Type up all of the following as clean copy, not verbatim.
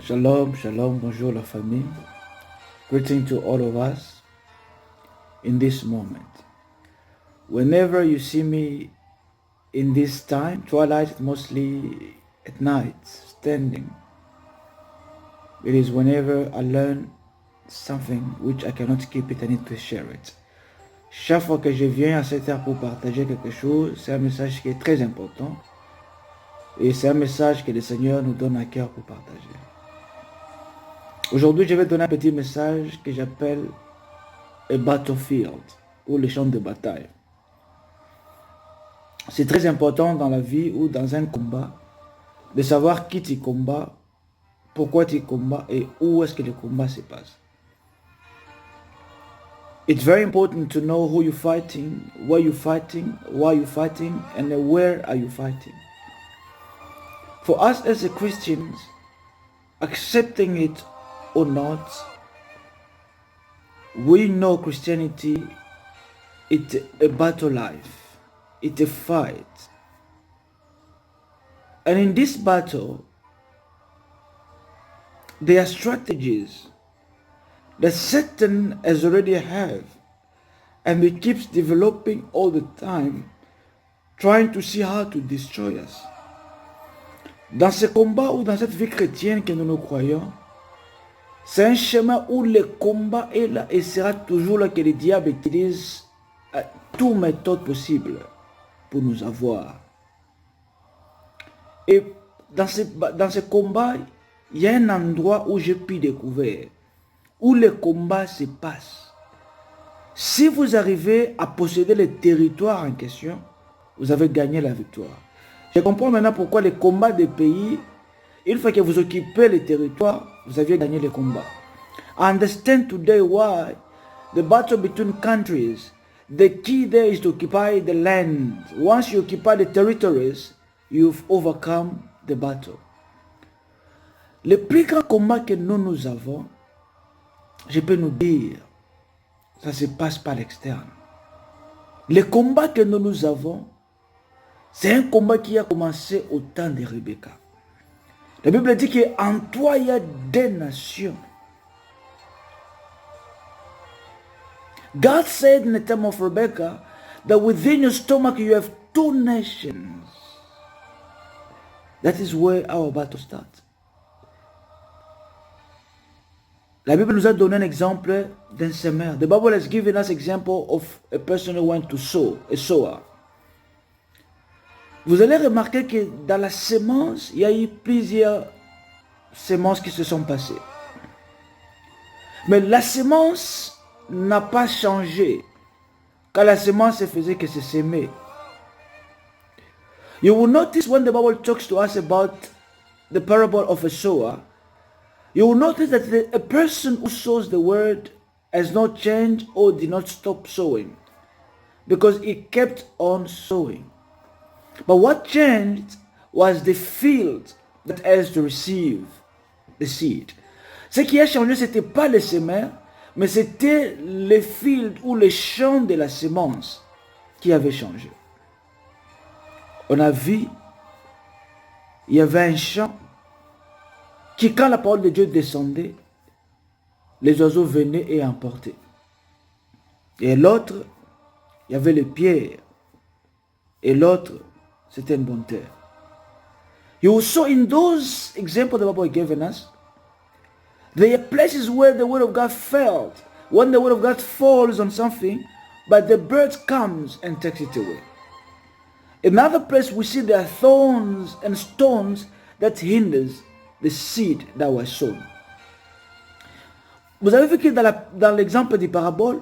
Shalom, shalom, bonjour la famille. Greeting to all of us in this moment. Whenever you see me in this time, twilight, mostly at night, standing, it is whenever I learn something which I cannot keep it, I need to share it. Chaque fois que je viens à cette heure pour partager quelque chose, c'est un message qui est très important et c'est un message que le Seigneur nous donne à cœur pour partager. Aujourd'hui, je vais donner un petit message que j'appelle a battlefield ou le champ de bataille. C'est très important dans la vie ou dans un combat de savoir qui tu combats, pourquoi tu combats et où est-ce que le combat se passe. It's very important to know who you're fighting, where you're fighting, why you're fighting, and where are you fighting. For us as Christians, accepting it or not, we know Christianity, it's a battle life, it's a fight. And in this battle, there are strategies that Satan has already have, and he keeps developing all the time, trying to see how to destroy us. Dans ce combat ou dans cette vie chrétienne que nous croyons, c'est un chemin où le combat est là et sera toujours là que le diable utilise toutes méthodes possibles pour nous avoir. Et dans ce combat, il y a un endroit où j'ai pu découvrir, où le combat se passe. Si vous arrivez à posséder le territoire en question, vous avez gagné la victoire. Je comprends maintenant pourquoi les combats des pays, une fois que vous occupez le territoire, vous aviez gagné le combat. I understand today why the battle between countries, the key there is to occupy the land. Once you occupy the territories, you've overcome the battle. Le plus grand combat que nous avons, je peux nous dire, ça se passe par l'externe. Le combat que nous avons, c'est un combat qui a commencé au temps de Rebecca. La Bible dit qu'en toi, il y a des nations. God said in the time of Rebecca that within your stomach you have two nations. That is where our battle starts. La Bible nous a donné un exemple d'un semeur. The Bible has given us example of a person who went to sow, a sower. Vous allez remarquer que dans la semence, il y a eu plusieurs semences qui se sont passées. Mais la semence n'a pas changé. Quand la semence se faisait que se s'aimer. You will notice when the Bible talks to us about the parable of a sower, you will notice that a person who sows the word has not changed or did not stop sowing. Because he kept on sowing. But what changed was the field that has to receive the seed. Ce qui a changé, ce n'était pas le semeur, mais c'était le field ou le champ de la semence qui avait changé. On a vu, il y avait un champ qui, quand la parole de Dieu descendait, les oiseaux venaient et emportaient. Et l'autre, il y avait les pierres. Et l'autre, c'était une bonne terre. You saw in those examples the Bible given us, there are places where the word of God fell. When the word of God falls on something, but the bird comes and takes it away. Another place we see there are thorns and stones that hinders the seed that was sown. Vous avez vu que dans l'exemple des paraboles,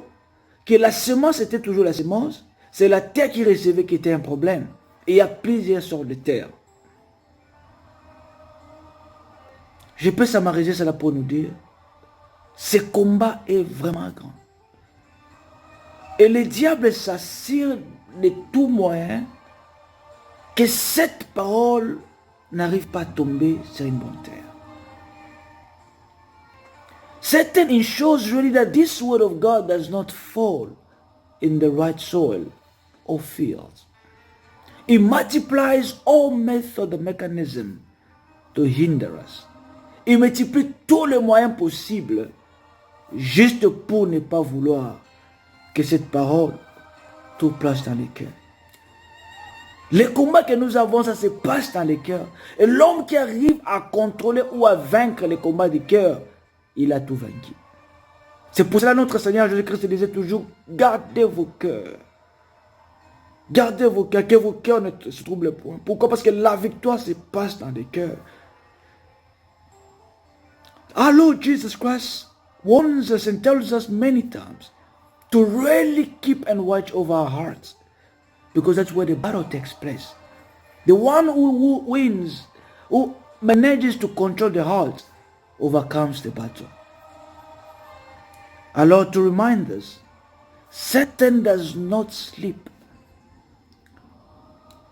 que la semence était toujours la semence, c'est la terre qui recevait qui était un problème. Et il y a plusieurs sortes de terres. Je peux summariser cela pour nous dire, ce combat est vraiment grand. Et le diable s'assure de tout moyen que cette parole n'arrive pas à tomber sur une bonne terre. Satan ensures really that this word of God does not fall in the right soil or field. He multiplies all methods and mechanisms to hinder us. Il multiplie tous les moyens possibles juste pour ne pas vouloir que cette parole trouve place dans les cœurs. Les combats que nous avons, ça se passe dans les cœurs. Et l'homme qui arrive à contrôler ou à vaincre les combats du cœur, il a tout vaincu. C'est pour cela que notre Seigneur Jésus-Christ disait toujours, gardez vos cœurs. Gardez vos cœurs, que vos cœurs ne se troublent point. Pourquoi? Parce que la victoire se passe dans les cœurs. Our Lord Jesus Christ warns us and tells us many times to really keep and watch over our hearts, because that's where the battle takes place. The one who wins, who manages to control the heart, overcomes the battle. Our Lord to remind us, Satan does not sleep.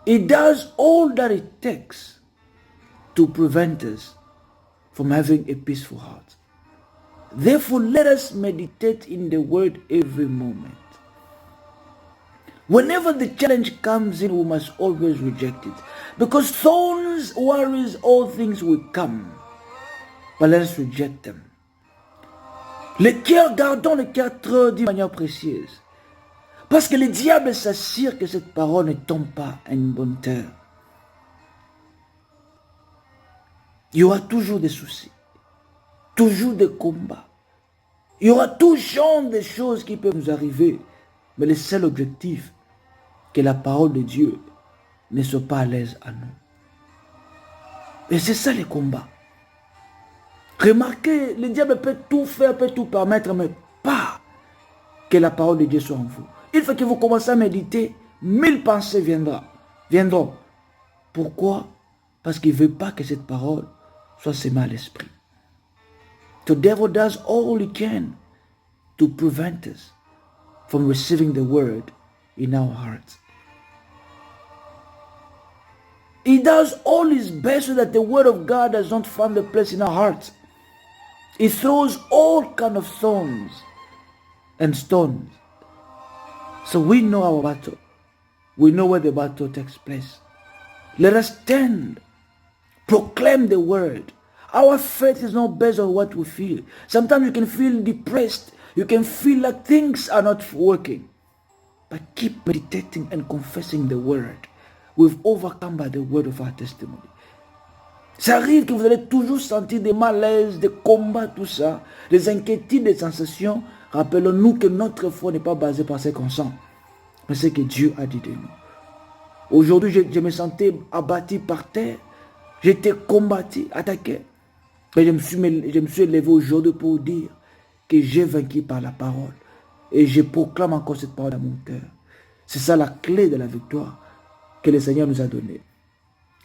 He does all that it takes to prevent us from having a peaceful heart. Therefore, let us meditate in the word every moment. Whenever the challenge comes in, we must always reject it. Because thorns, worries, all things will come. But let us reject them. Gardons le cœur très d'une manière précieuse. Parce que le diable s'assure que cette parole ne tombe pas à une bonne terre. Il y aura toujours des soucis, toujours des combats. Il y aura tout genre de choses qui peuvent nous arriver. Mais le seul objectif, que la parole de Dieu ne soit pas à l'aise à nous. Et c'est ça le combat. Remarquez, le diable peut tout faire, peut tout permettre, mais pas que la parole de Dieu soit en vous. Il faut que vous commencez à méditer, 1000 pensées viendront. Pourquoi? Parce qu'il ne veut pas que cette parole soit sémée à l'esprit. The devil does all he can to prevent us from receiving the word in our hearts. He does all his best so that the word of God does not find a place in our hearts. He throws all kind of thorns and stones. So we know our battle. We know where the battle takes place. Let us stand. Proclaim the word. Our faith is not based on what we feel. Sometimes you can feel depressed. You can feel like things are not working. But keep meditating and confessing the word. We've overcome by the word of our testimony. Ça arrive que vous allez toujours sentir des malaises, des combats, tout ça, des inquiétudes, des sensations. Rappelons-nous que notre foi n'est pas basée par ce qu'on sent, mais ce que Dieu a dit de nous. Aujourd'hui, je me sentais abattu par terre. J'étais combattu, attaqué. Mais je me suis élevé aujourd'hui pour dire que j'ai vaincu par la parole. Et je proclame encore cette parole dans mon cœur. C'est ça la clé de la victoire que le Seigneur nous a donnée.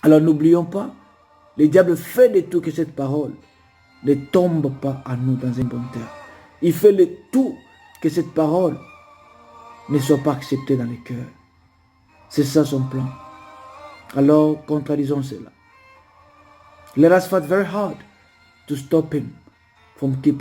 Alors n'oublions pas, le diable fait de tout que cette parole ne tombe pas à nous dans une bonne terre. Il fait de tout que cette parole ne soit pas acceptée dans les cœurs. C'est ça son plan. Alors contradisons cela. Let us fight very hard to stop him from keeping